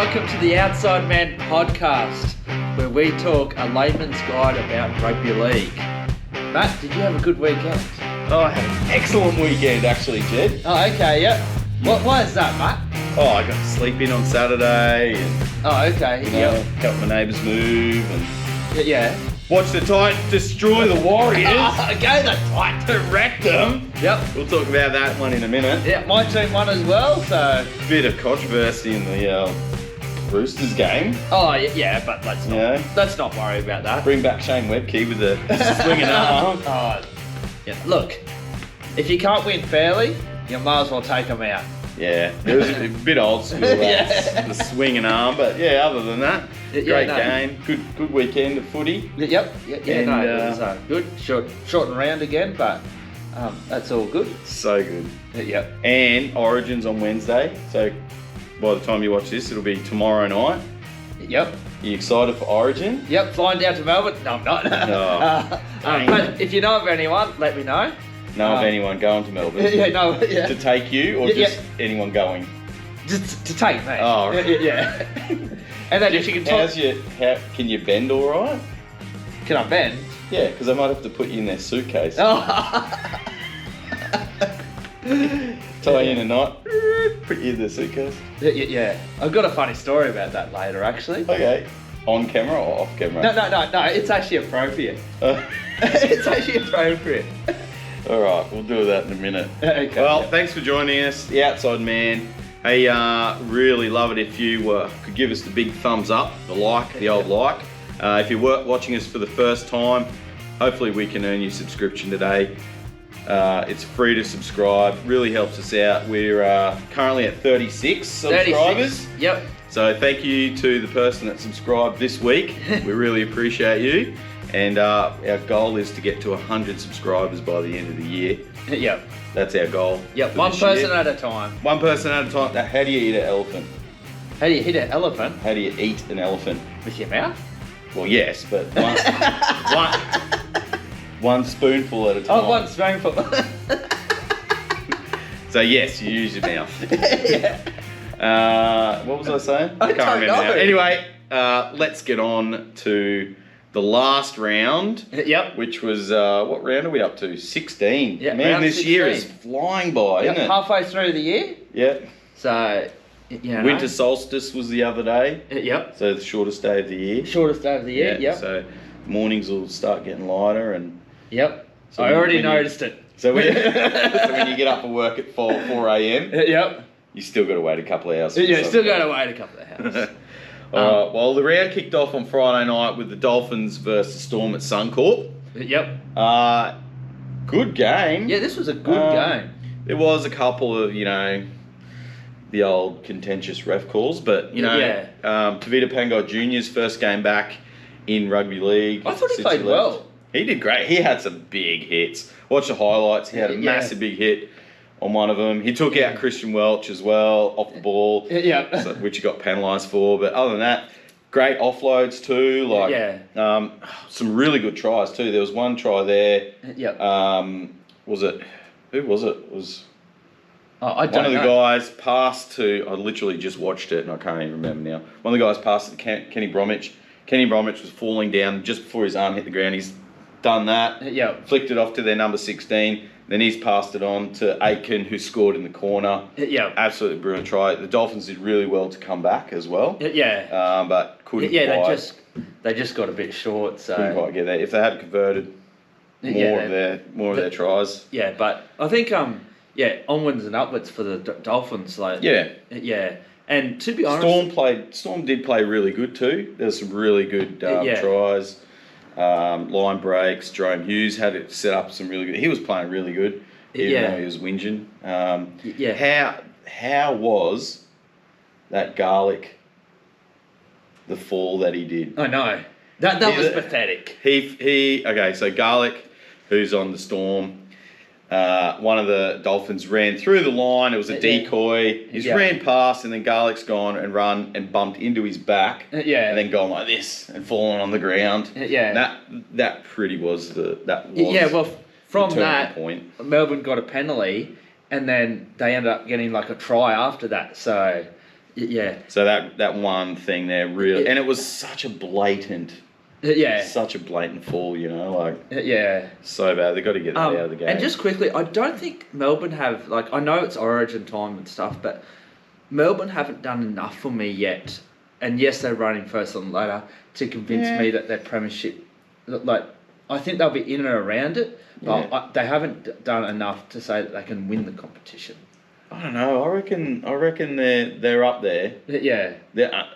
welcome to the Outside Man podcast, where we talk a layman's guide about rugby league. Matt, did you have a good weekend? Oh, I had an excellent weekend actually, Jed. Oh, okay, yep. Why is that, Matt? Oh, I got to sleep in on Saturday and help my neighbours move and Yeah. watch the Titans destroy the Warriors. Go the Titans. To wreck them. Yep. We'll talk about that one in a minute. Yeah, my team won as well, so... Bit of controversy in the Roosters game. Oh, yeah, but let's not worry about that. Bring back Shane Webke with the swinging arm. Oh, yeah. Look, if you can't win fairly, you might as well take them out. Yeah, it was a bit old school, the swinging arm, but yeah, other than that, great game, good weekend of footy. Yep, it was good, short and round again, but that's all good. So good. Yep. And Origin's on Wednesday, so by the time you watch this, it'll be tomorrow night. Yep. Are you excited for Origin? Yep, flying down to Melbourne. No, I'm not. But if you know of anyone, let me know. Know of anyone going to Melbourne? To take you, or just anyone going? Just to take me. Oh, right. Yeah. And then if you can talk... Can you bend all right? Can I bend? Yeah, because they might have to put you in their suitcase. Oh. Tie you in a knot, put you in the suitcase. Yeah. I've got a funny story about that later, actually. Okay. On camera or off camera? No. It's actually appropriate. It's actually appropriate. All right, we'll do that in a minute. Okay. Well, thanks for joining us, The Outside Man. Hey, really love it if you could give us the big thumbs up, the old like. If you're watching us for the first time, hopefully we can earn you subscription today. It's free to subscribe, really helps us out. We're currently at 36 subscribers. 36. Yep. So thank you to the person that subscribed this week. We really appreciate you. And our goal is to get to 100 subscribers by the end of the year. Yep. That's our goal. Yep, one person at a time. One person at a time. Now, how do you eat an elephant? How do you hit an elephant? How do you eat an elephant? With your mouth? Well, yes, but one spoonful at a time. Oh, one spoonful. So yes, you use your mouth. Yeah. What was I saying? I can't remember now. Anyway, let's get on to the last round. Yep. Which was, what round are we up to? 16. Yeah, man, this 16. year is flying by, isn't it? Halfway through the year. Yeah. So, Winter solstice was the other day. Yep. So the shortest day of the year. Shortest day of the year, yep. So mornings will start getting lighter and... Yep. So I already noticed it. So when you get up for work at 4 a.m. Yep. You still got to wait a couple of hours. Yeah, still got to wait a couple of hours. Alright, well the round kicked off on Friday night with the Dolphins versus Storm at Suncorp. Yep. Good game. Yeah, this was a good game. There was a couple of, the old contentious ref calls, but, Tavita Pangai Jr.'s first game back in rugby league. I thought he played well. He did great. He had some big hits. Watch the highlights. He had a massive big hit on one of them. He took out Christian Welch as well off the ball, which he got penalised for. But other than that, great offloads too. Some really good tries too. There was one try there. Yep. Was it? Who was it? It was I don't one of the know. guys passed to. I literally just watched it and I can't even remember now. One of the guys passed to Kenny Bromwich. Kenny Bromwich was falling down just before his arm hit the ground. He's done that. Yep. Flicked it off to their number 16. Then he's passed it on to Aitken, who scored in the corner. Yeah. Absolutely brilliant try. The Dolphins did really well to come back as well. Yeah. But couldn't quite. They just got a bit short. So couldn't quite get there. If they had converted more of their tries. Yeah, but I think onwards and upwards for the Dolphins. Yeah. And to be honest, Storm did play really good too. There was some really good tries. Line breaks. Jerome Hughes had it set up some really good. He was playing really good, even though he was whinging. How was that Garlic the fall that he did? I know that was pathetic. So Garlic, who's on the Storm. One of the Dolphins ran through the line. It was a decoy. He's ran past, and then Garlic's gone and run and bumped into his back. And then gone like this and fallen on the ground. And that pretty was from that point. Melbourne got a penalty, and then they ended up getting like a try after that. So Yeah. So that one thing there really, and it was such a blatant fall, you know, like so bad. They got to get that out of the game. And just quickly, I don't think Melbourne have, like, I know it's Origin time and stuff, but Melbourne haven't done enough for me yet. And yes, they're running first and later to convince me that their premiership, like, I think they'll be in and around it, but they haven't done enough to say that they can win the competition. I don't know. I reckon they're up there. Yeah. They're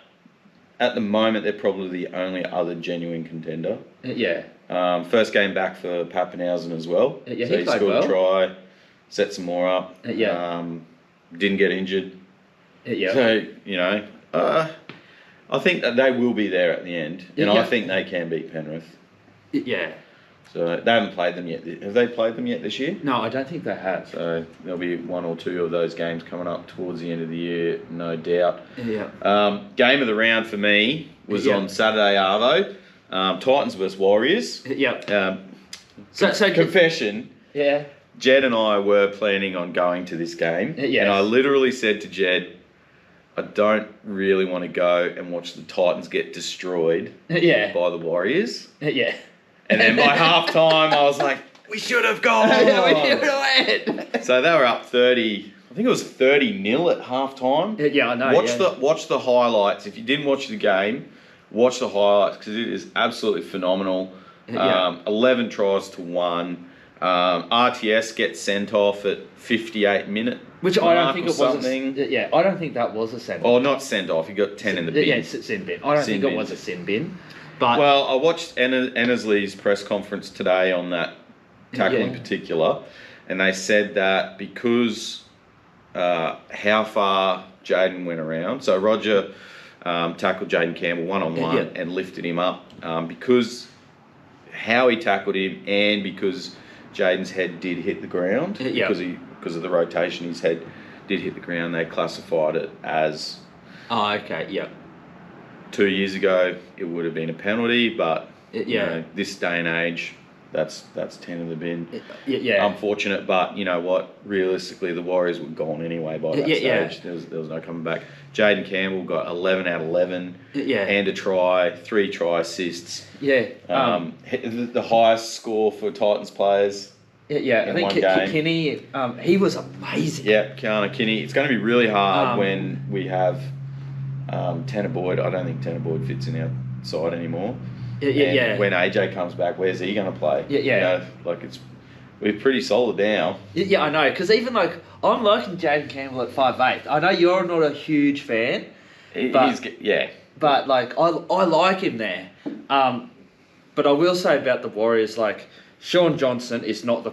at the moment they're probably the only other genuine contender. Yeah. First game back for Pappenhausen as well. Yeah, so he scored a try, set some more up. Yeah. Didn't get injured. Yeah. So you know, I think that they will be there at the end, and I think they can beat Penrith. Yeah. So they haven't played them yet. Have they played them yet this year? No, I don't think they have. So there'll be one or two of those games coming up towards the end of the year, no doubt. Yeah. Game of the round for me was on Saturday, Arvo. Titans versus Warriors. Yeah. So confession. Yeah. Jed and I were planning on going to this game. Yes. And I literally said to Jed, I don't really want to go and watch the Titans get destroyed by the Warriors. Yeah. And then by half time, I was like, we should have gone. We should have went. So they were up 30, I think it was 30-0 at half time. Yeah, I know. Watch the highlights. If you didn't watch the game, watch the highlights because it is absolutely phenomenal. 11 tries to 1. RTS gets sent off at 58 minute. Which I don't think it was something. I don't think that was a send off. Oh, not send off. He got 10 in the bin. Yeah, sin bin. I don't think it was a sin bin. But well, I watched Annesley's press conference today on that tackle in particular, and they said that because how far Jaden went around, so Roger tackled Jaden Campbell one-on-one and lifted him up because how he tackled him and because Jaden's head did hit the ground because of the rotation, his head did hit the ground. They classified it as 2 years ago, it would have been a penalty, but you know, this day and age, that's 10 in the bin. Unfortunate, but you know what? Realistically, the Warriors were gone anyway by that stage. There was no coming back. Jaden Campbell got 11 out of 11 and a try, 3 try assists. The highest score for Titans players. I think Kinney, he was amazing. Yeah, Keanu Kinney. It's going to be really hard when we have Tanner Boyd. I don't think Tanner Boyd fits in our side anymore. When AJ comes back, where's he going to play? You know, like we're pretty solid now. I know, because even like I'm liking Jaden Campbell at 5'8". I know you're not a huge fan, but like I like him there. But I will say about the Warriors, like Sean Johnson is not the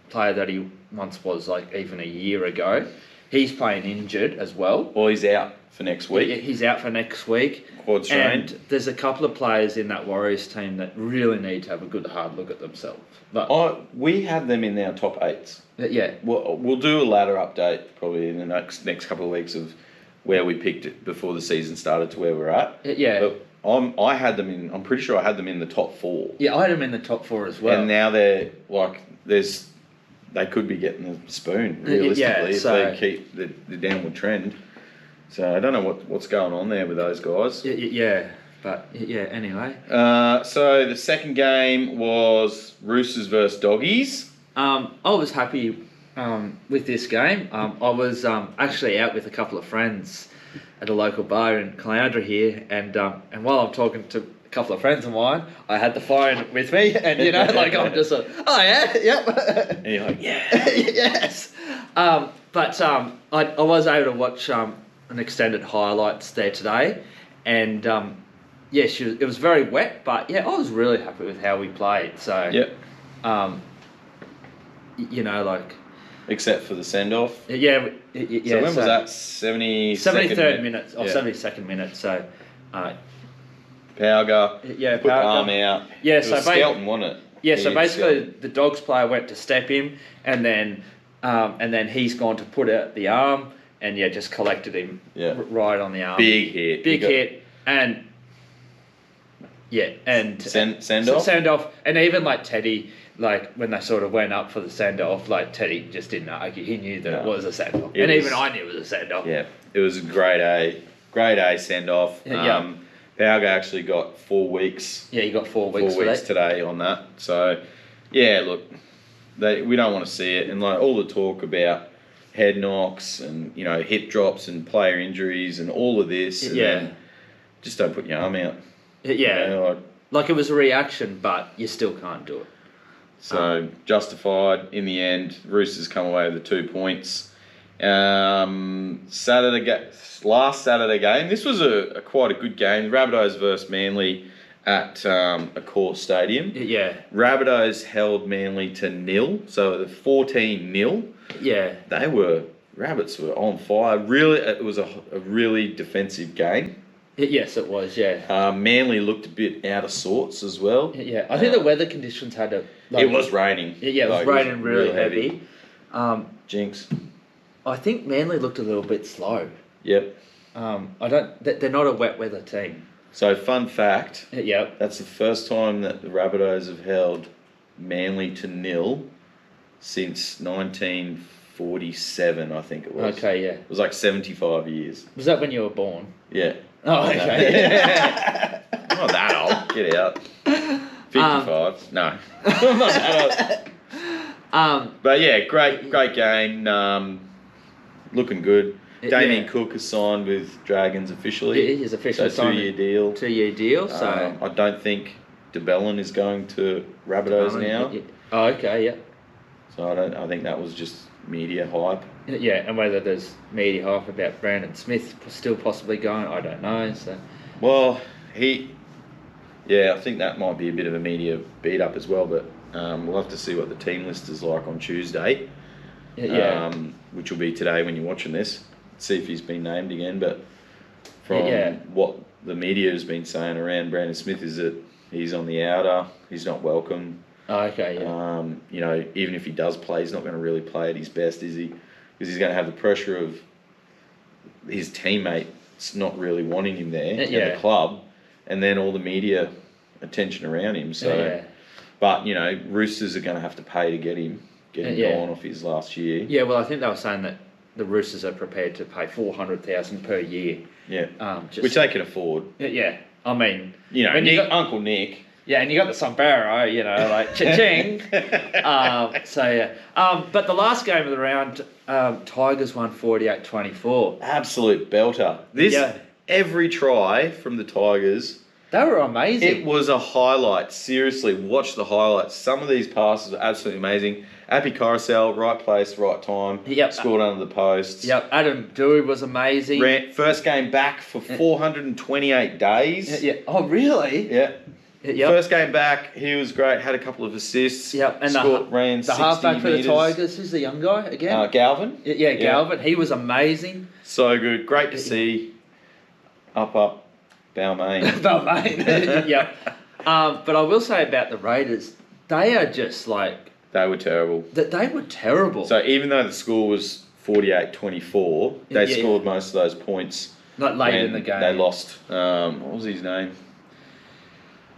player that he once was, like even a year ago. He's playing injured as well. Well, he's out for next week. He's out for next week. Quad strain. And there's a couple of players in that Warriors team that really need to have a good hard look at themselves. But we have them in our top 8s. We'll do a ladder update probably in the next couple of weeks of where we picked it before the season started to where we're at. But I had them in. I'm pretty sure I had them in the top 4. Yeah, I had them in the top 4 as well. And now they're like they could be getting the spoon realistically if they keep the downward trend. So I don't know what's going on there with those guys. Anyway. So the second game was Roosters versus Doggies. I was happy with this game. I was actually out with a couple of friends at a local bar in Caloundra here, and while I'm talking to a couple of friends of mine, I had the phone with me, and you know, like I'm just like, oh yeah, yep. And you're like, yeah, yes. But I was able to watch an extended highlights there today, and it was very wet, but I was really happy with how we played. So you know, like except for the send off. So when was that? 73rd minute or 72nd minute. So Pauga put the arm out. Yeah, so Skelton won it. Yeah, so basically the Dogs player went to step him, and then he's gone to put out the arm, and just collected him right on the arm. Big hit, and send off. Send off, and even like Teddy, like when they sort of went up for the send off, like Teddy just didn't argue. He knew that it was a send off, and even I knew it was a send off. Yeah, it was a grade A send off. Bauga actually got 4 weeks. Yeah, he got 4 weeks. 4 weeks today on that. So, yeah, look, we don't want to see it, and like all the talk about head knocks and hip drops and player injuries and all of this. And then just don't put your arm out. Yeah. Like it was a reaction, but you still can't do it. So justified in the end. Roosters come away with the 2 points. Last Saturday game. This was quite a good game. Rabbitohs versus Manly at a core stadium. Yeah. Rabbitohs held Manly to 0, so the 14-0. Yeah. Rabbits were on fire. Really, it was a really defensive game. Yes, it was, yeah. Manly looked a bit out of sorts as well. Yeah, I think the weather conditions had a... it was raining. Yeah, it was raining really heavy. Jinx. I think Manly looked a little bit slow. Yep. They're not a wet weather team. So, fun fact. Yep. That's the first time that the Rabbitohs have held Manly to 0 since 1947, I think it was. Okay, yeah. It was like 75 years. Was that when you were born? Yeah. Oh, okay. I'm not that old. Get out. 55. No. I'm not that old. But yeah, great game. Looking good. Damien Cook has signed with Dragons officially. Yeah, he's officially signed. 2-year deal. 2-year deal. So I don't think DeBellin is going to Rabbitohs now. Oh, okay, yeah. So I think that was just media hype. Yeah, and whether there's media hype about Brandon Smith still possibly going, I don't know. So, well, I think that might be a bit of a media beat up as well. But we'll have to see what the team list is like on Tuesday. Which will be today when you're watching this. See if he's been named again. But from what the media has been saying around Brandon Smith is that he's on the outer. He's not welcome. Oh, okay, yeah. Even if he does play, he's not going to really play at his best, is he? Because he's going to have the pressure of his teammates not really wanting him there at the club, and then all the media attention around him. So, but Roosters are going to have to pay to get him gone off his last year. Yeah, well, I think they were saying that the Roosters are prepared to pay $400,000 per year. Yeah, which they can afford. Yeah, I mean, Uncle Nick. Yeah, and you got the sombrero, like cha-ching. But the last game of the round, Tigers won 48-24. Absolute belter. Every try from the Tigers. They were amazing. It was a highlight. Seriously, watch the highlights. Some of these passes are absolutely amazing. Appy Carousel, right place, right time. Yep. Scored under the posts. Yep. Adam Dewey was amazing. First game back for 428 days. Yeah. Oh, really? Yeah. Yep. First game back, he was great. Had a couple of assists. Yep, and ran the halfback for the Tigers. Who's the young guy again? Galvin. Yeah, Galvin. He was amazing. So good. Great to see. Up, Balmain. Balmain. Yep. But I will say about the Raiders, they are just like... They were terrible. They were terrible. So even though the score was 48-24, they scored most of those points. Not late in the game. They lost. What was his name?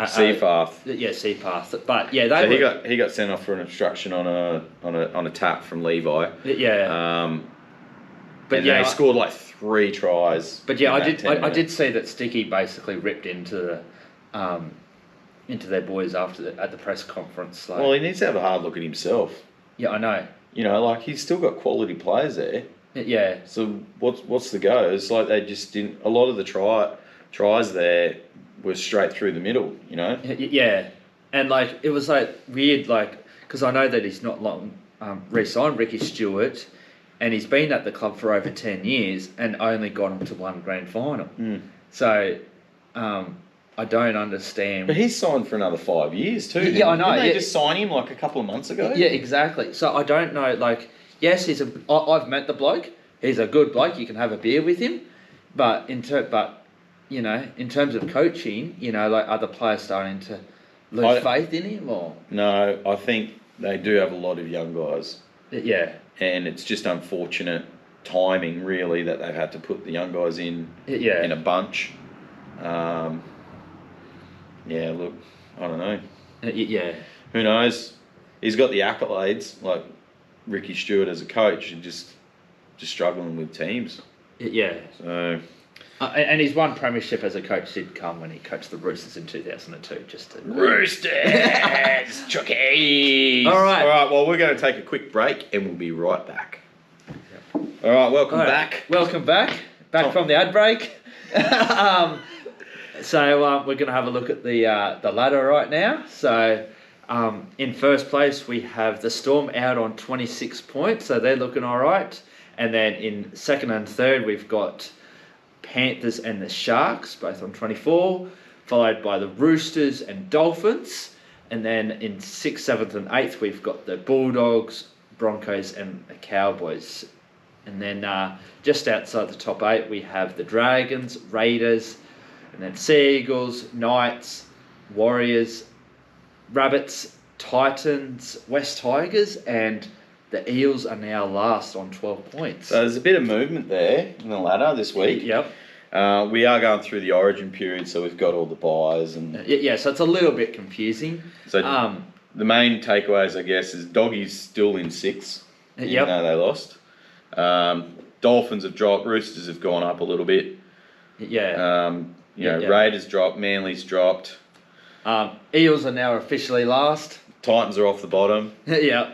Seapath. Seapath. But he got sent off for an obstruction on a tap from Levi. Yeah. They scored like 3 tries. But yeah, I did see that Sticky basically ripped into their boys at the press conference. Like, well, he needs to have a hard look at himself. Yeah, I know. He's still got quality players there. Yeah. So what's the go? It's like they just didn't. A lot of the tries there were straight through the middle. Yeah, and like it was like weird, like because I know that he's not long re-signed Ricky Stewart, and he's been at the club for over 10 years and only got him to one grand final. So, I don't understand. But he's signed for another 5 years too. Yeah, I know. Didn't they just sign him like a couple of months ago? Yeah, exactly. So I don't know. Like, yes, I've met the bloke. He's a good bloke. You can have a beer with him, but in terms of coaching, like other players starting to lose faith in him, or no, I think they do have a lot of young guys. Yeah, and it's just unfortunate timing, really, that they've had to put the young guys in a bunch. Yeah, look, I don't know. Yeah. Who knows? he's got the accolades like Ricky Stewart as a coach, and just struggling with teams. Yeah. So. And his one premiership as a coach did come when he coached the Roosters in 2002. Roosters, Chuckies. All right. Well, we're going to take a quick break, and we'll be right back. All right. Welcome back. Welcome back. Back from the ad break. So we're going to have a look at the ladder right now. So in first place we have the Storm out on 26 points, so they're looking all right. And then in second and third we've got Panthers and the Sharks, both on 24, followed by the Roosters and Dolphins. And then in 6th, 7th and 8th, we've got the Bulldogs, Broncos and the Cowboys. And then just outside the top 8, we have the Dragons, Raiders, and then Sea Eagles, Knights, Warriors, Rabbits, Titans, West Tigers, and the Eels are now last on 12 points. So there's a bit of movement there in the ladder this week. Yep. We are going through the origin period, so we've got all the buys. And yeah, so it's a little bit confusing. So the main takeaways, I guess, is Doggies still in 6th, even though they lost. Dolphins have dropped, Roosters have gone up a little bit. Yeah. Raiders dropped, Manly's dropped. Eels are now officially last. Titans are off the bottom. Yeah.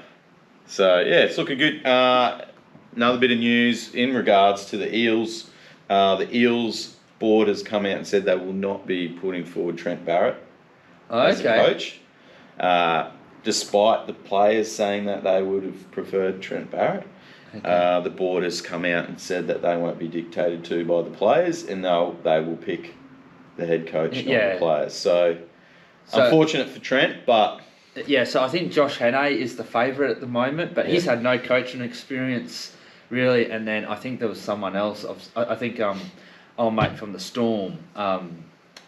So, yeah, it's looking good. Another bit of news in regards to the Eels. The Eels board has come out and said they will not be putting forward Trent Barrett as a coach. Despite the players saying that they would have preferred Trent Barrett. Okay. The board has come out and said that they won't be dictated to by the players, and they will pick the head coach, not the players. So unfortunate for Trent, but... Yeah, so I think Josh Hannay is the favourite at the moment, but he's had no coaching experience, really. And then I think there was someone else. I think our mate from the Storm,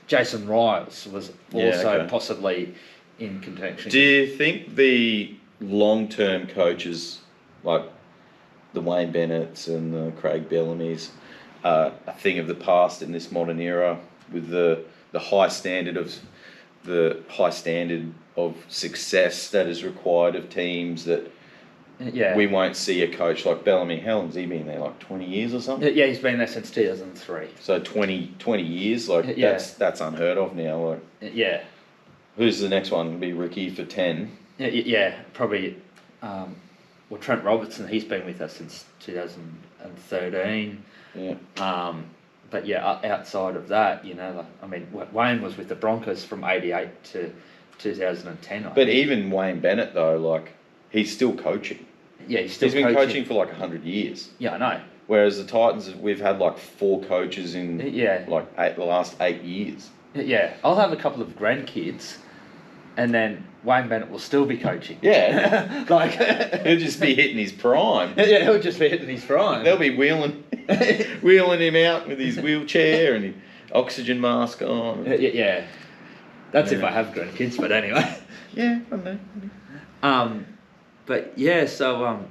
Jason Riles, was also possibly in contention. Do you think the long-term coaches, like the Wayne Bennett's and the Craig Bellamy's, are a thing of the past in this modern era, with the high standard of success that is required of teams, that we won't see a coach like Bellamy? How long's he been there, like 20 years or something? Yeah, he's been there since 2003. So 20 years, like that's unheard of now. Like, who's the next one? It'll be Ricky for 10. Yeah, probably. Trent Robertson, he's been with us since 2013. Yeah. But outside of that, Wayne was with the Broncos from 88 to 2010. But even Wayne Bennett, though, like, he's still coaching. Yeah, he's been coaching for like 100 years. Yeah, I know. Whereas the Titans, we've had like 4 coaches in the last 8 years. Yeah, I'll have a couple of grandkids, and then Wayne Bennett will still be coaching. Yeah. He'll just be hitting his prime. Yeah, he'll just be hitting his prime. They'll be wheeling him out with his wheelchair and his oxygen mask on. Yeah. That's if I have grandkids, but anyway. Yeah, I know. But yeah, so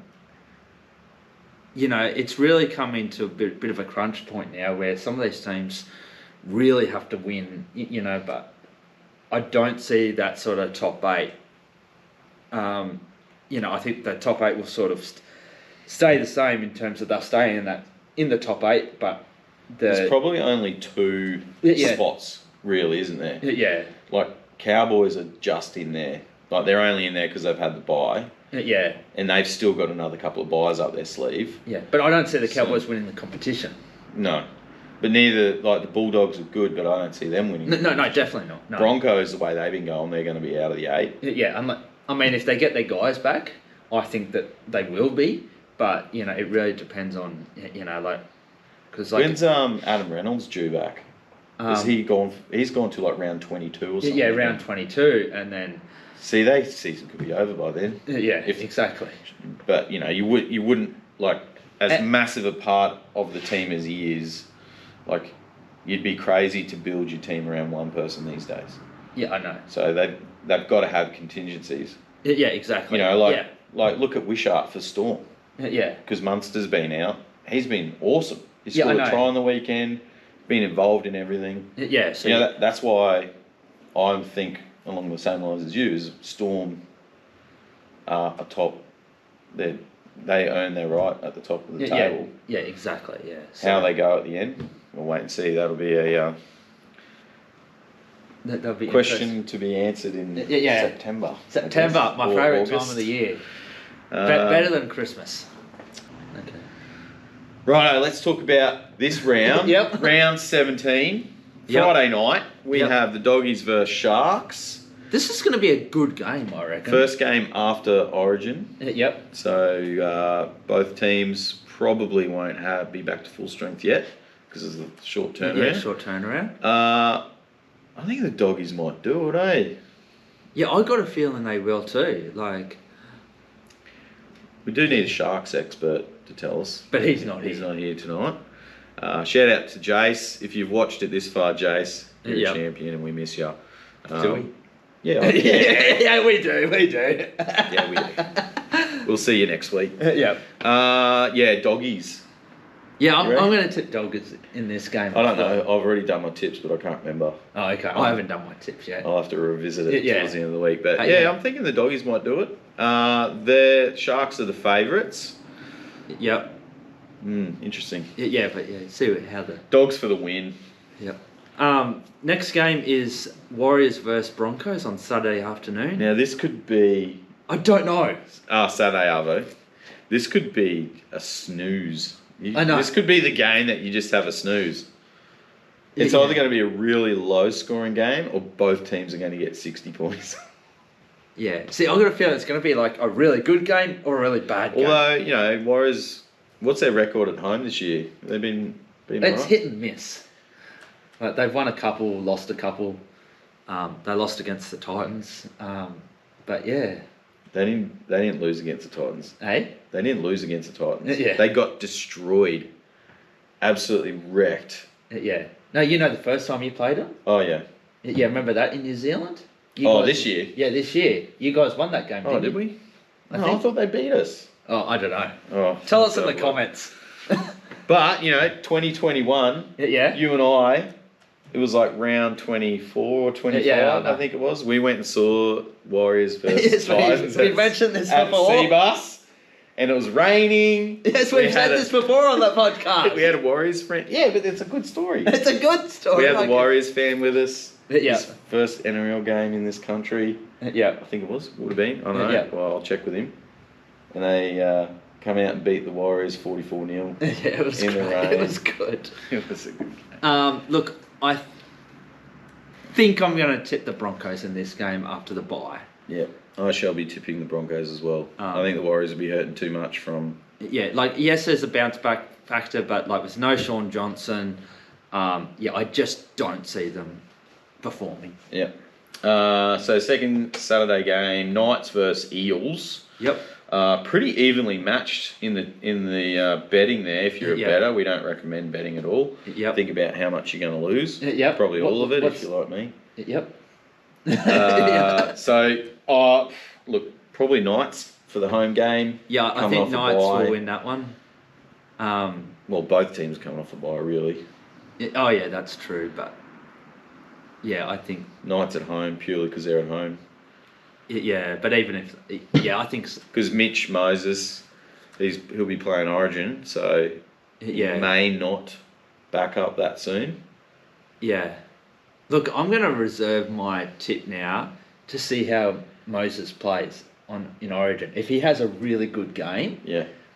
it's really coming to a bit of a crunch point now, where some of these teams really have to win, but I don't see that sort of top 8. I think the top 8 will sort of stay the same in terms of they'll stay in the top 8, but there's probably only 2 spots, really, isn't there? Yeah. Like, Cowboys are just in there. Like, they're only in there because they've had the bye. Yeah. And they've still got another couple of buys up their sleeve. Yeah, but I don't see the Cowboys winning the competition. No. But neither, like, the Bulldogs are good, but I don't see them winning. No, definitely not. No. Broncos, the way they've been going, they're going to be out of the 8. Yeah, if they get their guys back, I think that they will be. But, it really depends on, because when's Adam Reynolds due back? Is he gone? He's gone to like round 22 or something. Yeah, round 22, and then. See, their season could be over by then. Yeah, exactly. But you wouldn't, like, as massive a part of the team as he is, like, you'd be crazy to build your team around one person these days. Yeah, I know. So they've got to have contingencies. Yeah, exactly. Like look at Wishart for Storm. Yeah. Because Munster's been out. He's been awesome. He scored a try on the weekend. Been involved in everything. Yeah. So that's why I think along the same lines as you is Storm are atop. They earn their right at the top of the table. Yeah, exactly. Yeah. So how they go at the end, we'll wait and see. That'll be a that'll be question to be answered in September. September, my favourite time of the year. Better than Christmas. Okay. Righto, let's talk about this round. Yep. Round 17. Friday night, we have the Doggies versus Sharks. This is going to be a good game, I reckon. First game after Origin. Yep. So both teams probably won't be back to full strength yet because of the short turnaround. Yeah, short turnaround. I think the Doggies might do it, eh? Yeah, I got a feeling they will too. Like, we do need a Sharks expert to tell us. But he's not here. He's not here tonight. Shout out to Jace. If you've watched it this far, Jace, you're a champion and we miss you. Do we? Yeah. Yeah, we do. Yeah, we do. We'll see you next week. Doggies. Yeah, I'm going to tip Doggies in this game. I don't know. I've already done my tips, but I can't remember. Oh, okay. I haven't done my tips yet. I'll have to revisit it towards the end of the week. But I'm thinking the Doggies might do it. The Sharks are the favourites. Yep. Interesting. See how the Dogs for the win. Yep. Next game is Warriors versus Broncos on Saturday afternoon. Now this could be. I don't know. Saturday Arvo. This could be a snooze. I know. This could be the game that you just have a snooze. It's either going to be a really low scoring game or both teams are going to get 60 points. Yeah. See, I've got a feeling it's going to be like a really good game or a really bad game. Although, Warriors, what's their record at home this year? They've been It's right? hit and miss. Like, they've won a couple, lost a couple. They lost against the Titans. But yeah. They didn't lose against the Titans. Hey? They didn't lose against the Titans. Yeah. They got destroyed. Absolutely wrecked. Yeah. No, the first time you played them? Oh, yeah. Yeah, remember that in New Zealand? This year? Yeah, this year. You guys won that game, didn't did we? I thought they beat us. Oh, I don't know. Oh, Tell us in the comments. But, 2021, you and I, it was like round 24 or 25, I think it was. We went and saw Warriors versus Titans. We mentioned this before. At Seabus, and it was raining. Yes, we've said this before on the podcast. We had a Warriors friend. Yeah, but it's a good story. It's a good story. We had the Warriors fan with us. Yeah. His first NRL game in this country. Yeah. I think it would have been. I don't know. Yeah. Well, I'll check with him. And they come out and beat the Warriors 44-0. Yeah, it was in the rain. It was good. It was a good game. Look, I think I'm going to tip the Broncos in this game after the bye. Yeah, I shall be tipping the Broncos as well. I think the Warriors will be hurting too much from... Yeah, yes, there's a bounce back factor, but with no Sean Johnson, I just don't see them performing. Yeah. So second Saturday game, Knights versus Eels. Yep. Pretty evenly matched in the betting there. If you're a better, we don't recommend betting at all. Yep. Think about how much you're going to lose. Yep. Probably all of it if you're like me. Yep. Look, probably Knights for the home game. Yeah, I think Knights will win that one. Well, both teams coming off a bye, really. Yeah, that's true, but I think Knights at home purely because they're at home. Yeah, but even if I think because Mitch Moses, he'll be playing Origin, so he may not back up that soon. Yeah. Look, I'm going to reserve my tip now to see how Moses plays in Origin. If he has a really good game,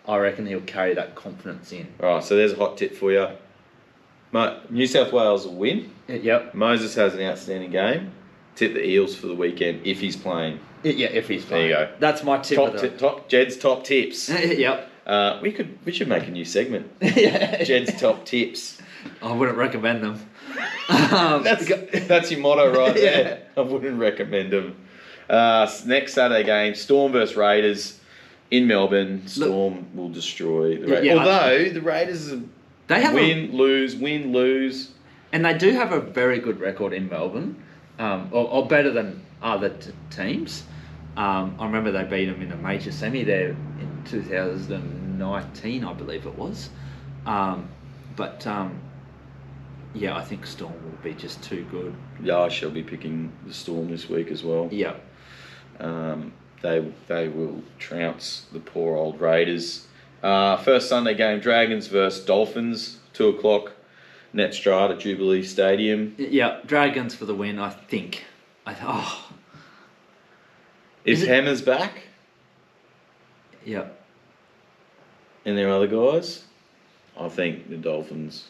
I reckon he'll carry that confidence in. All right, so there's a hot tip for you. New South Wales will win. Yep. Moses has an outstanding game. Tip the Eels for the weekend if he's playing. Yeah, if he's playing. There you go. That's my tip. Jed's top tips. Yep. We should make a new segment. Jed's top tips. I wouldn't recommend them. That's your motto right there. I wouldn't recommend them. Next Saturday game, Storm versus Raiders in Melbourne. Storm will destroy the Raiders. Although the Raiders have win, lose. And they do have a very good record in Melbourne, or better than other teams. I remember they beat them in a major semi there in 2019, I believe it was. I think Storm will be just too good. Yeah, I shall be picking the Storm this week as well. Yeah. they will trounce the poor old Raiders. First Sunday game, Dragons versus Dolphins, 2:00, Netstrata, Jubilee Stadium. Yeah, Dragons for the win, I think. Is Hammers back? Yeah. And their other guys? I think the Dolphins.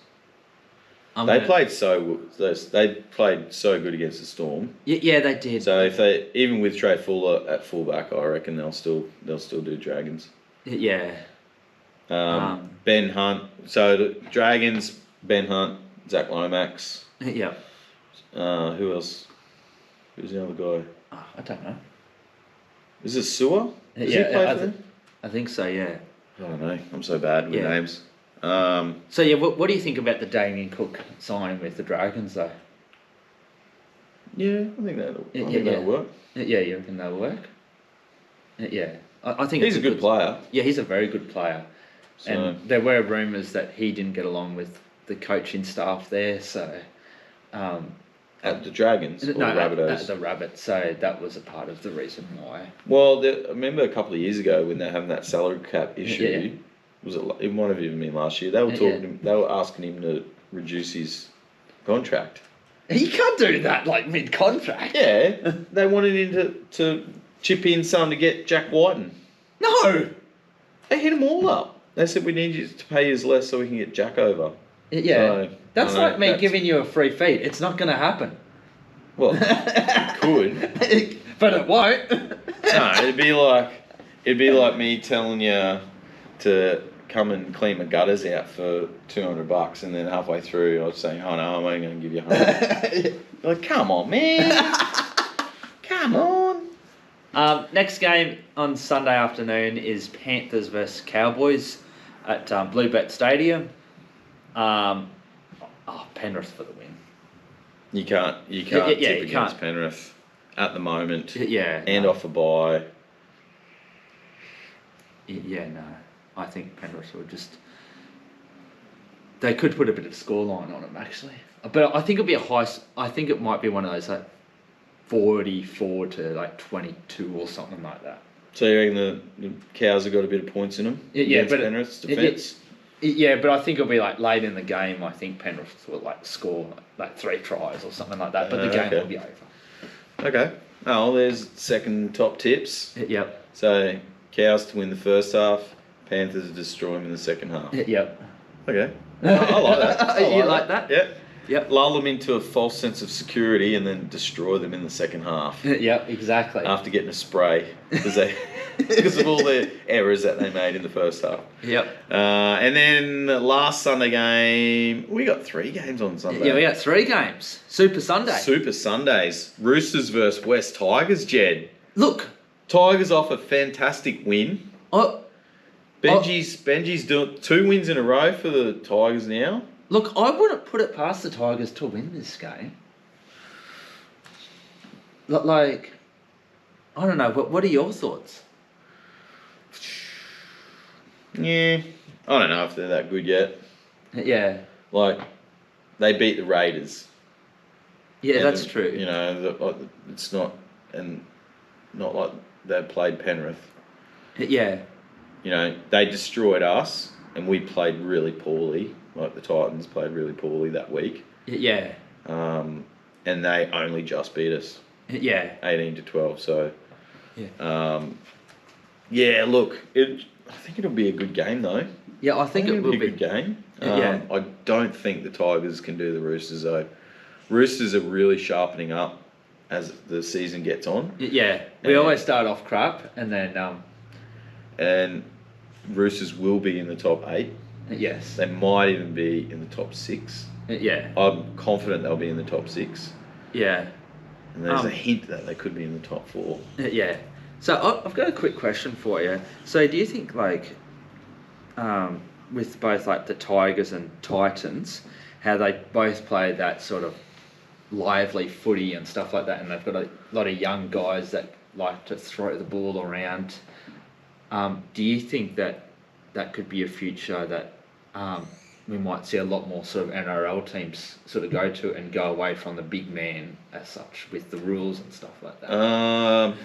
They played so good against the Storm. Yeah, they did. So if they, even with Trey Fuller at fullback, I reckon they'll still do Dragons. Yeah. Ben Hunt. So the Dragons, Ben Hunt, Zach Lomax. Yeah. Who else? Who's the other guy? I don't know. Is it Sewer? Does he play for them? I think so, yeah. I don't know. I'm so bad with names. So yeah, what do you think about the Damien Cook signing with the Dragons though? Yeah, I think that'll work. Yeah, you reckon that'll work? Yeah, I think he's a good player. Yeah, he's a very good player. So. And there were rumours that he didn't get along with the coaching staff there, so. At the Dragons or the Rabbitohs? At the Rabbits, so that was a part of the reason why. Well, I remember a couple of years ago when they were having that salary cap issue. It might have even been last year. They were talking. They were asking him to reduce his contract. He can't do that mid-contract. Yeah, they wanted him to chip in some to get Jack Whiten. No, they hit him all up. They said we need you to pay us less so we can get Jack over. Yeah, so, that's like me giving you a free feed. It's not going to happen. Well, it could, but it won't. No, it'd be like me telling you to come and clean my gutters out for $200, and then halfway through I was saying, "Oh no, I'm only going to give you $100." You're like, come on, man, come on. Next game on Sunday afternoon is Panthers versus Cowboys at Bluebet Stadium. Penrith for the win. You can't tip against Penrith at the moment. And off a bye. Yeah, no. I think Penrith will just. They could put a bit of scoreline on them actually, but I think it'll be a high. I think it might be one of those 44 to 22 or something like that. So you reckon the Cows have got a bit of points in them? Yeah, but Penrith's defence. Yeah, but I think it'll be late in the game. I think Penrith will score 3 tries or something like that. But the game will be over. Okay. Oh, well, there's second top tips. Yep. So Cows to win the first half, Panthers to destroy them in the second half. Yep. Okay. I like that. You like that? Yep. Yep. Lull them into a false sense of security and then destroy them in the second half. Yep, exactly. After getting a spray because of all the errors that they made in the first half. Yep. And then last Sunday game, we got 3 games on Sunday. Yeah, we got 3 games. Super Sunday. Super Sundays. Roosters versus West Tigers, Jed. Look. Tigers off a fantastic win. Benji's doing 2 wins in a row for the Tigers now. Look, I wouldn't put it past the Tigers to win this game. I don't know. What are your thoughts? Yeah, I don't know if they're that good yet. Yeah. They beat the Raiders. Yeah, that's true. You know, it's not like they played Penrith. Yeah. You know, they destroyed us, and we played really poorly. Like the Titans played really poorly that week. Yeah. And they only just beat us. Yeah. 18-12. So. Yeah. Look, I think it'll be a good game though. Yeah, I think it will be a good game. Yeah. I don't think the Tigers can do the Roosters though. Roosters are really sharpening up as the season gets on. Yeah. We always start off crap and then. And Roosters will be in the top 8. Yes. They might even be in the top 6. Yeah. I'm confident they'll be in the top 6. Yeah. And there's a hint that they could be in the top 4. Yeah. So I've got a quick question for you. So do you think with both the Tigers and Titans, how they both play that sort of lively footy and stuff like that, and they've got a lot of young guys that like to throw the ball around. Do you think that could be a future that we might see a lot more sort of NRL teams sort of go to and go away from the big man as such with the rules and stuff like that?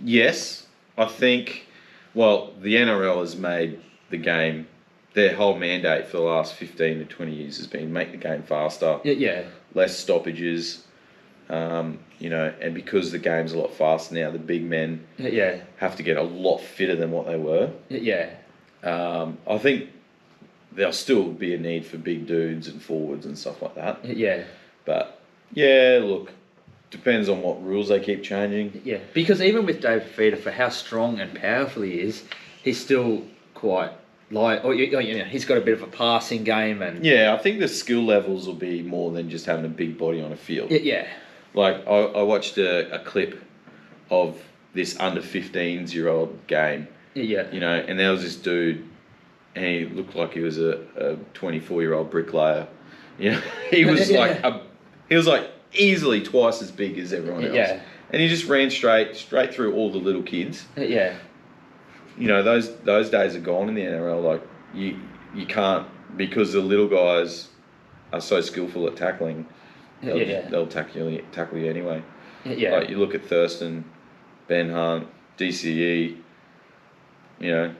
Yes, I think, well, the NRL has made the game, their whole mandate for the last 15 to 20 years has been make the game faster, less stoppages, you know, and because the game's a lot faster now, the big men have to get a lot fitter than what they were. I think there'll still be a need for big dudes and forwards and stuff like that. But, yeah, look, depends on what rules they keep changing. Because even with David Fifita, for how strong and powerful he is, he's still quite light. Or, you know, he's got a bit of a passing game. And I think the skill levels will be more than just having a big body on a field. Like, I watched a clip of this under 15-year-old game. You know, and there was this dude, and he looked like he was a 24-year-old bricklayer. You know, he was like easily twice as big as everyone else. And he just ran straight through all the little kids. You know, those days are gone in the NRL. Like you can't, because the little guys are so skillful at tackling. They'll tackle you anyway. Like you look at Thurston, Ben Hunt, DCE. You know,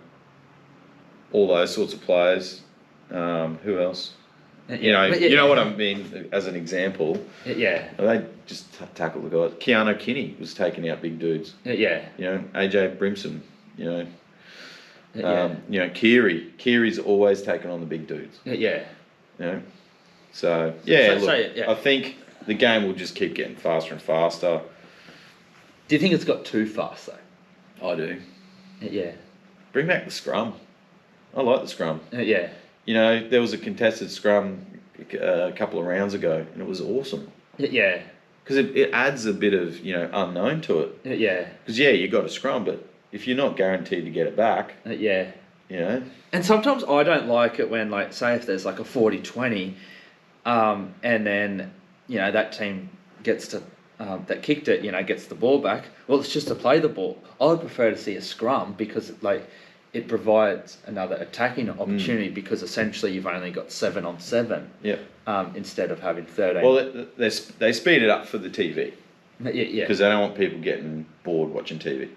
all those sorts of players. Who else? You know what I mean as an example. They just tackle the guys. Keanu Kinney was taking out big dudes. You know, AJ Brimson. You know, Keary's always taken on the big dudes. You know, so I think the game will just keep getting faster and faster. Do you think it's got too fast though? I do. Bring back the scrum. I like the scrum. You know, there was a contested scrum a couple of rounds ago, and it was awesome. Because it adds a bit of, you know, unknown to it. Because, you got a scrum, but if you're not guaranteed to get it back... You know? And sometimes I don't like it when, like, say if there's, like, a 40-20, and then, you know, that team gets to... that kicked it, you know, gets the ball back. Well, it's just to play the ball. I would prefer to see a scrum because, like... it provides another attacking opportunity because essentially you've only got 7 on 7 instead of having 13. Well, they speed it up for the TV. Because they don't want people getting bored watching TV.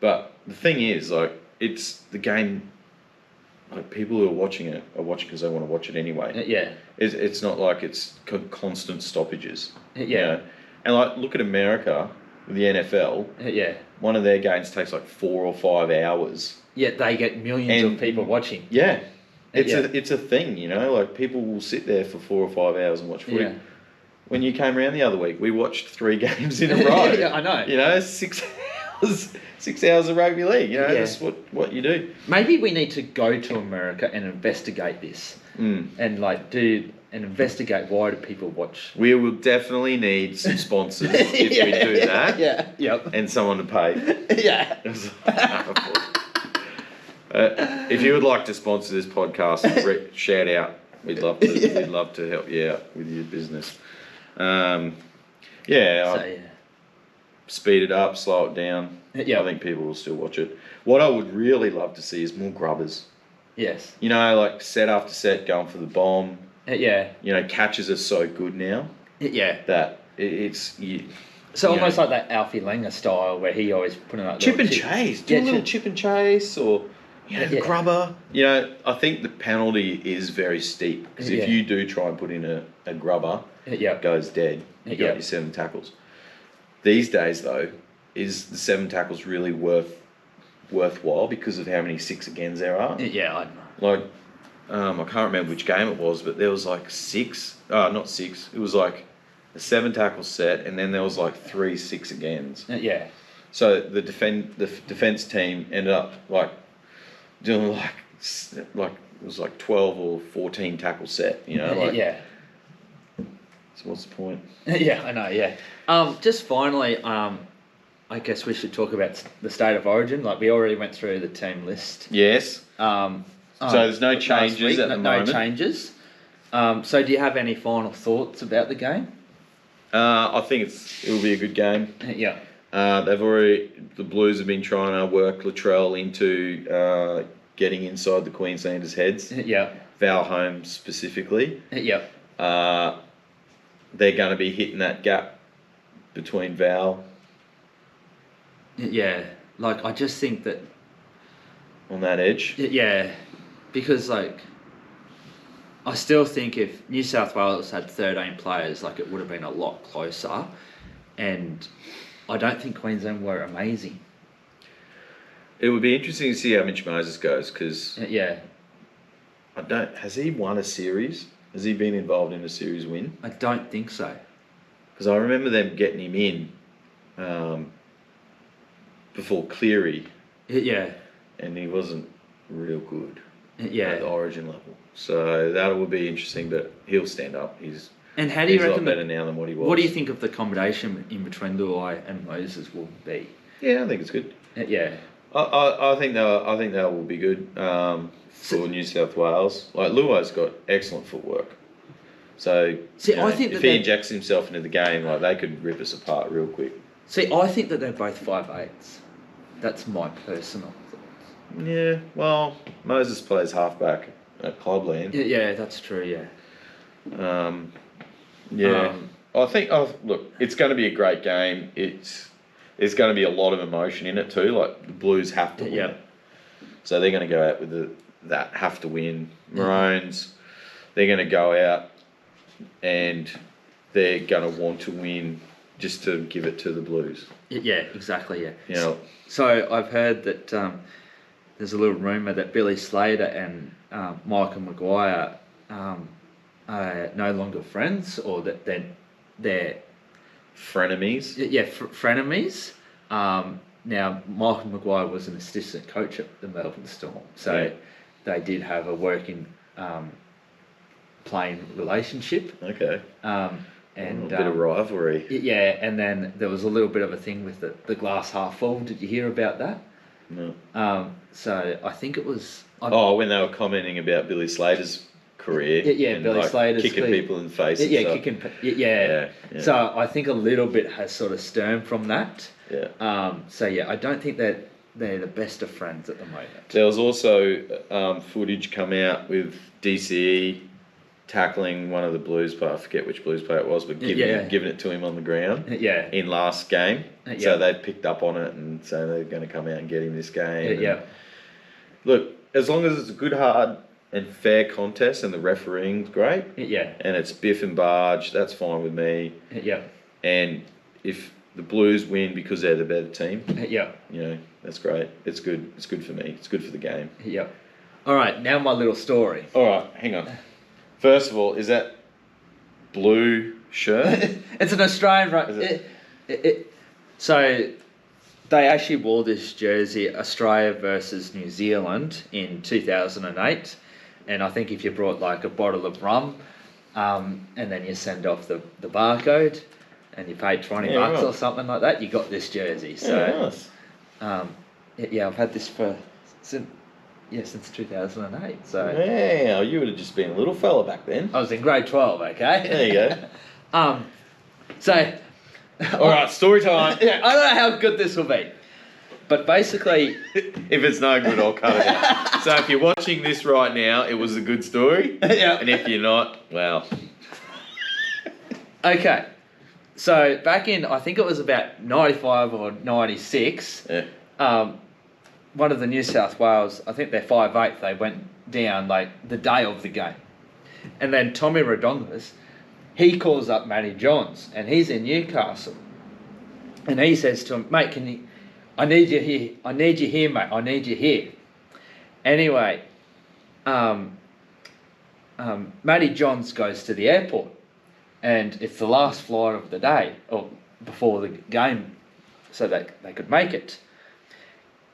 But the thing is, like, it's the game, like, people who are watching it are watching because they want to watch it anyway. It's not like it's constant stoppages. You know? And, like, look at America with the NFL. One of their games takes like 4 or 5 hours. They get millions of people watching. It's a thing, you know, like people will sit there for 4 or 5 hours and watch footy. When you came around the other week, we watched 3 games in a row. I know. You know, 6 hours, 6 hours of rugby league. You know, that's what you do. Maybe we need to go to America and investigate this, and like investigate why do people watch. We will definitely need some sponsors if we do that. And someone to pay. If you would like to sponsor this podcast, shout out. We'd love to help you out with your business. Speed it up, slow it down. I think people will still watch it. What I would really love to see is more grubbers. You know, like set after set, going for the bomb. You know, catches are so good now. That it's... almost like that Alfie Langer style where he always put in that chip and chase. Do a little chip and chase or... You know, the grubber. You know, I think the penalty is very steep because if you do try and put in a grubber, it goes dead. You got your 7 tackles. These days, though, is the 7 tackles really worthwhile because of how many 6 agains there are? I know. Like, I can't remember which game it was, but there was like 6. Not 6. It was like a 7 tackle set, and then there was like 3 6 agains. So the defense team ended up like doing like it was like 12 or 14 tackle set, you know, like so what's the point? I know. Just finally, I guess we should talk about the state of origin. Like we already went through the team list. So there's no changes at the moment. No changes. So do you have any final thoughts about the game? I think it will be a good game. The Blues have been trying to work Latrell into getting inside the Queenslanders' heads. Val Holmes specifically. They're going to be hitting that gap between Val. like, I just think that... On that edge? Yeah, because, like, I still think if New South Wales had 13 players, like, it would have been a lot closer. And I don't think Queensland were amazing. It would be interesting to see how Mitch Moses goes, because... Yeah. Has he won a series? Has he been involved in a series win? I don't think so. Because I remember them getting him in before Cleary. Yeah. And he wasn't real good at the Origin level. So that would be interesting, but he'll stand up. And how do you reckon a lot better now than what he was. What do you think of the combination in between Luai and Moses will be? Yeah, I think it's good. Yeah. I think that will be good for New South Wales. Like, Luai's got excellent footwork. So I think if he injects himself into the game, like, they could rip us apart real quick. See, I think that they're both 5'8s. That's my personal thoughts. Yeah, well, Moses plays halfback at Clubland. Yeah, that's true. Yeah. I think. Look, it's going to be a great game. There's going to be a lot of emotion in it too. Like, the Blues have to win. Yeah. So they're going to go out with that have to win. Maroons, they're going to go out and they're going to want to win just to give it to the Blues. Yeah, exactly. Yeah. You know. So I've heard that there's a little rumour that Billy Slater and Michael Maguire are no longer friends, or that they're frenemies. Yeah, frenemies. Now, Michael Maguire was an assistant coach at the Melbourne Storm, so they did have a working playing relationship. Okay. And a bit of rivalry. Yeah, and then there was a little bit of a thing with the glass half full. Did you hear about that? No. So I think it was... when they were commenting about Billy Slater's career. Yeah, and Billy Slater's kicking people in the face. Yeah. So I think a little bit has sort of stemmed from that. Yeah. I don't think that they're the best of friends at the moment. There was also footage come out with DCE tackling one of the Blues players. I forget which Blues player it was, but giving it to him on the ground. In last game. So they picked up on it and so they're going to come out and get him this game. Look, as long as it's a good, hard and fair contest and the refereeing's great. And it's biff and barge, that's fine with me. And if the Blues win because they're the better team, you know, that's great. It's good. It's good for me. It's good for the game. All right, now my little story. All right, hang on. First of all, is that blue shirt? It's an Australian, right? So they actually wore this jersey, Australia versus New Zealand, in 2008. And I think if you brought like a bottle of rum, and then you send off the barcode, and you paid $20 or something like that, you got this jersey. So, I've had this since 2008. So yeah, you would have just been a little fella back then. I was in grade 12. Okay. There you go. So. All right, story time. I don't know how good this will be, but basically, if it's no good, I'll cut it out. So if you're watching this right now, it was a good story. And if you're not, well. Okay. So back in, I think it was about 95 or 96. One of the New South Wales, I think they're 5'8", they went down like the day of the game. And then Tommy Redondas, he calls up Matty Johns, and he's in Newcastle. And he says to him, mate, I need you here. I need you here, mate. I need you here. Anyway, Matty Johns goes to the airport, and it's the last flight of the day, or before the game, so that they could make it.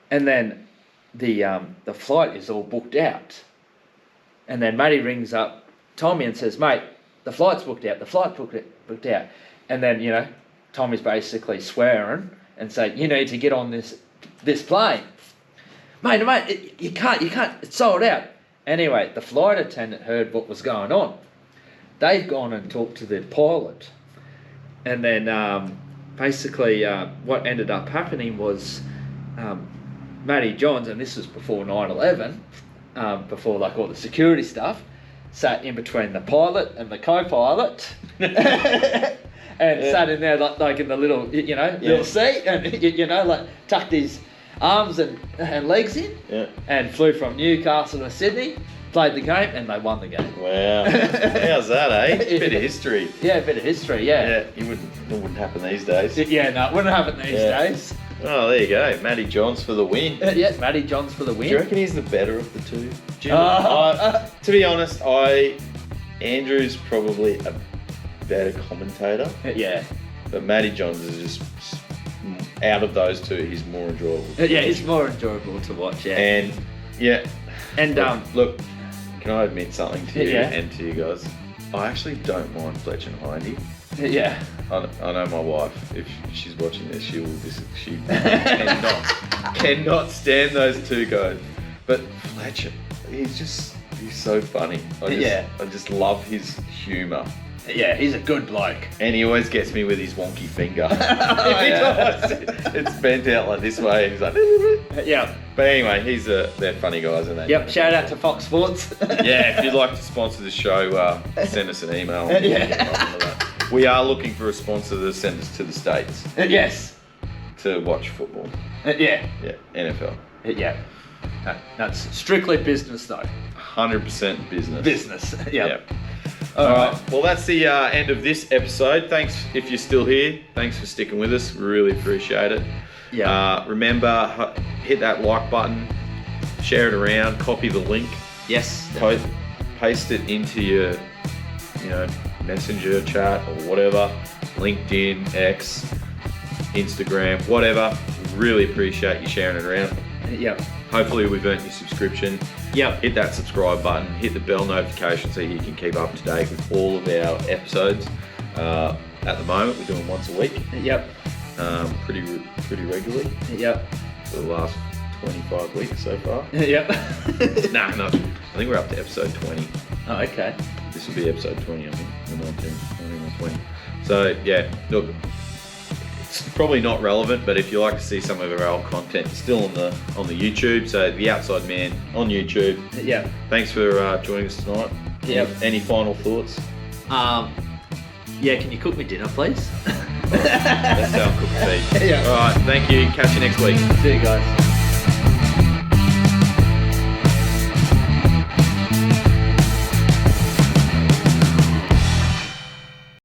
And then the flight is all booked out. And then Matty rings up Tommy and says, mate, the flight's booked out. The flight's booked out. And then, you know, Tommy's basically swearing and saying, you need to get on this plane. Mate, you can't, it's sold out. Anyway, the flight attendant heard what was going on. They've gone and talked to the pilot. And then basically what ended up happening was Matty Johns, and this was before 9/11, before like all the security stuff, sat in between the pilot and the co-pilot and sat in there like in the little, little seat, and, like tucked his arms and legs in. Yeah. And flew from Newcastle to Sydney. Played the game and they won the game. Wow. How's that, eh? Bit of history. Yeah, a bit of history, yeah. Yeah, it wouldn't happen these days. Yeah, no, it wouldn't happen these days. Oh, there you go. Matty Johns for the win. Yeah, Matty Johns for the win. Do you reckon he's the better of the two? To be honest, Andrew's probably a better commentator. Yeah. But Matty Johns is just, out of those two, he's more enjoyable. Yeah, he's more enjoyable to watch, yeah. And, yeah. And, look, can I admit something to you Yeah. and to you guys? I actually don't mind Fletch and Hindy. Yeah. I know my wife, if she's watching this, she cannot stand those two guys. But Fletcher, he's so funny. I just love his humour. Yeah, he's a good bloke. And he always gets me with his wonky finger. It's bent out like this way. He's like, yeah. But anyway, they're funny guys, and Yep. Shout out to Fox Sports. Yeah, if you'd like to sponsor the show, send us an email. We are looking for a sponsor to send us to the States. Yes. To watch football. Yeah. Yeah, NFL. Yeah. That's strictly business though. 100% business. Business. Yeah. Yep. All right. Well, that's the end of this episode. Thanks if you're still here. Thanks for sticking with us. We really appreciate it. Yeah. Remember, hit that like button, share it around, copy the link. Yes. Paste it into your, Messenger chat or whatever, LinkedIn, X, Instagram, whatever. Really appreciate you sharing it around. Yep. Hopefully we've earned your subscription. Yep. Hit that subscribe button, hit the bell notification so you can keep up to date with all of our episodes. At the moment, we're doing once a week. Yep. Pretty regularly. Yep. For the last 25 weeks so far. Yep. No. I think we're up to episode 20. Oh, okay. This will be episode 20, I think. 19 or 20. So, yeah, look, it's probably not relevant, but if you like to see some of our old content, it's still on the YouTube. So, The Outside Man on YouTube. Yeah. Thanks for joining us tonight. Yep. Any final thoughts? Yeah, can you cook me dinner, please? That's our cook feed. Yeah. All right, thank you. Catch you next week. See you guys.